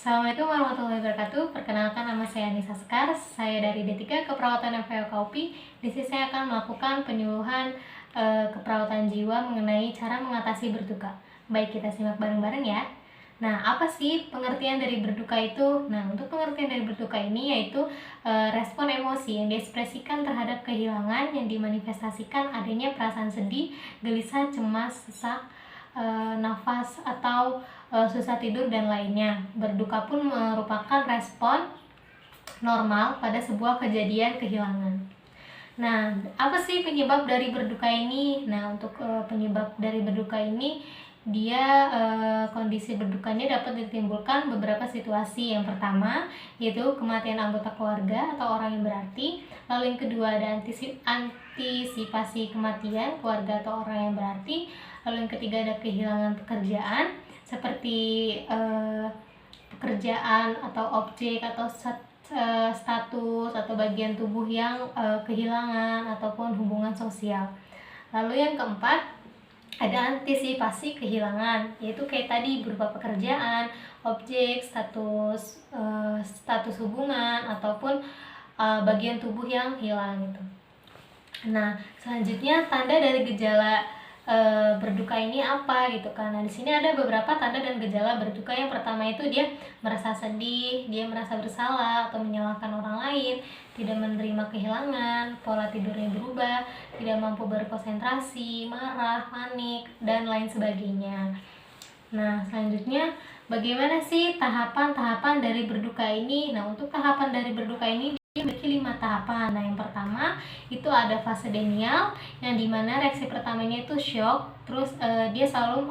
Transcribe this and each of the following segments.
Assalamualaikum warahmatullahi wabarakatuh. Perkenalkan, nama saya Anissa Sekar. Saya dari D3 Keperawatan FPO KUPI. Di sini saya akan melakukan penyuluhan keperawatan jiwa mengenai cara mengatasi berduka. Baik, kita simak bareng-bareng ya. Nah, apa sih pengertian dari berduka itu? Nah, untuk pengertian dari berduka ini yaitu respon emosi yang diekspresikan terhadap kehilangan yang dimanifestasikan adanya perasaan sedih, gelisah, cemas, sesak, nafas atau susah tidur dan lainnya. Berduka pun merupakan respon normal pada sebuah kejadian kehilangan. Nah, apa sih penyebab dari berduka ini? Nah, untuk penyebab dari berduka ini, kondisi berdukanya dapat ditimbulkan beberapa situasi. Yang pertama yaitu kematian anggota keluarga atau orang yang berarti. Lalu yang kedua ada antisipasi kematian keluarga atau orang yang berarti. Lalu yang ketiga ada kehilangan pekerjaan seperti pekerjaan atau objek atau status atau bagian tubuh yang kehilangan ataupun hubungan sosial. Lalu yang keempat ada antisipasi kehilangan, yaitu kayak tadi berupa pekerjaan, objek, status hubungan ataupun bagian tubuh yang hilang gitu. Nah, selanjutnya tanda dari gejala berduka ini apa gitu kan. Nah, di sini ada beberapa tanda dan gejala berduka. Yang pertama itu dia merasa sedih, dia merasa bersalah atau menyalahkan orang lain, tidak menerima kehilangan, pola tidurnya berubah, tidak mampu berkonsentrasi, marah, panik, dan lain sebagainya. Nah, selanjutnya bagaimana sih tahapan-tahapan dari berduka ini? Nah, untuk tahapan dari berduka ini dia memiliki 5 tahapan. Nah, yang pertama itu ada fase denial, yang dimana reaksi pertamanya itu shock, terus dia selalu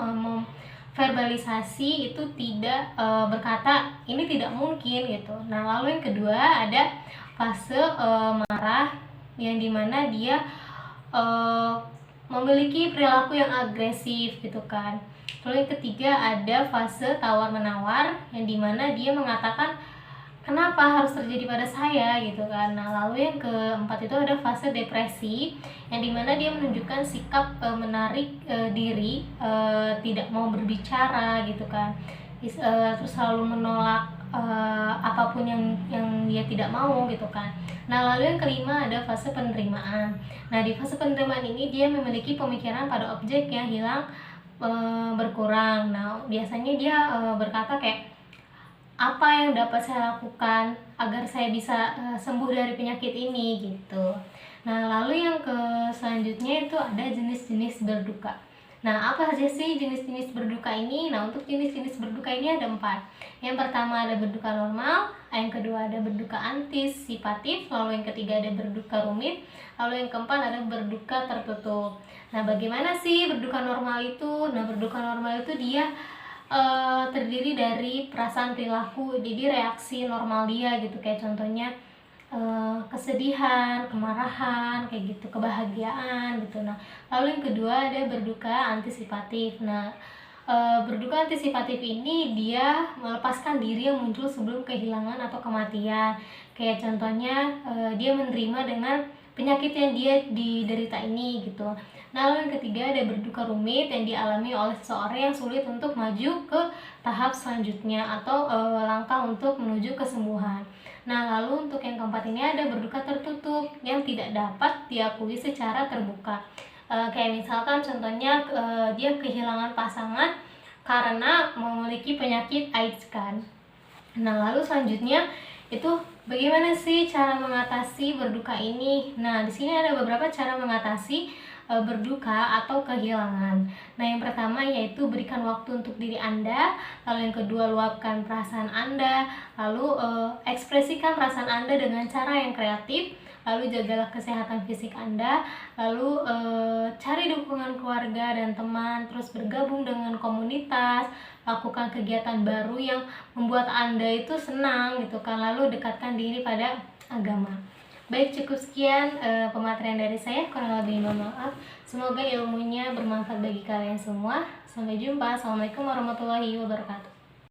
verbalisasi itu tidak berkata ini tidak mungkin gitu. Nah, lalu yang kedua ada fase marah, yang dimana dia memiliki perilaku yang agresif gitu kan. Lalu yang ketiga ada fase tawar-menawar, yang dimana dia mengatakan kenapa harus terjadi pada saya gitu kan. Nah, lalu yang keempat itu ada fase depresi, yang dimana dia menunjukkan sikap menarik diri, tidak mau berbicara gitu kan, terus selalu menolak apapun yang dia tidak mau gitu kan. Nah, lalu yang kelima ada fase penerimaan. Nah, di fase penerimaan ini dia memiliki pemikiran pada objek yang hilang berkurang. Nah, biasanya dia berkata kayak apa yang dapat saya lakukan agar saya bisa sembuh dari penyakit ini gitu. Nah, lalu yang selanjutnya itu ada jenis-jenis berduka. Nah, apa saja sih jenis-jenis berduka ini? Nah, untuk jenis-jenis berduka ini ada 4. Yang pertama ada berduka normal, yang kedua ada berduka antisipatif, lalu yang ketiga ada berduka rumit, lalu yang keempat ada berduka tertutup. Nah, bagaimana sih berduka normal itu? Nah, berduka normal itu dia terdiri dari perasaan perilaku, jadi reaksi normal dia gitu, kayak contohnya kesedihan, kemarahan, kayak gitu, kebahagiaan gitu. Nah, lalu yang kedua ada berduka antisipatif. Nah, berduka antisipatif ini dia melepaskan diri yang muncul sebelum kehilangan atau kematian, kayak contohnya dia menerima dengan penyakit yang dia diderita ini gitu. Nah, lalu yang ketiga ada berduka rumit, yang dialami oleh seseorang yang sulit untuk maju ke tahap selanjutnya atau langkah untuk menuju kesembuhan. Nah, lalu untuk yang keempat ini ada berduka tertutup, yang tidak dapat diakui secara terbuka. Kayak misalkan contohnya dia kehilangan pasangan karena memiliki penyakit AIDS kan. Nah, lalu selanjutnya itu bagaimana sih cara mengatasi berduka ini? Nah, di sini ada beberapa cara mengatasi berduka atau kehilangan. Nah, yang pertama yaitu berikan waktu untuk diri Anda, lalu yang kedua luapkan perasaan Anda, lalu ekspresikan perasaan Anda dengan cara yang kreatif, lalu jagalah kesehatan fisik Anda, lalu cari dukungan keluarga dan teman, terus bergabung dengan komunitas, lakukan kegiatan baru yang membuat Anda itu senang gitu kan, lalu dekatkan diri pada agama. Baik, cukup sekian pematerian dari saya, kurang lebih mohon maaf. Semoga ilmunya bermanfaat bagi kalian semua. Sampai jumpa. Assalamualaikum warahmatullahi wabarakatuh.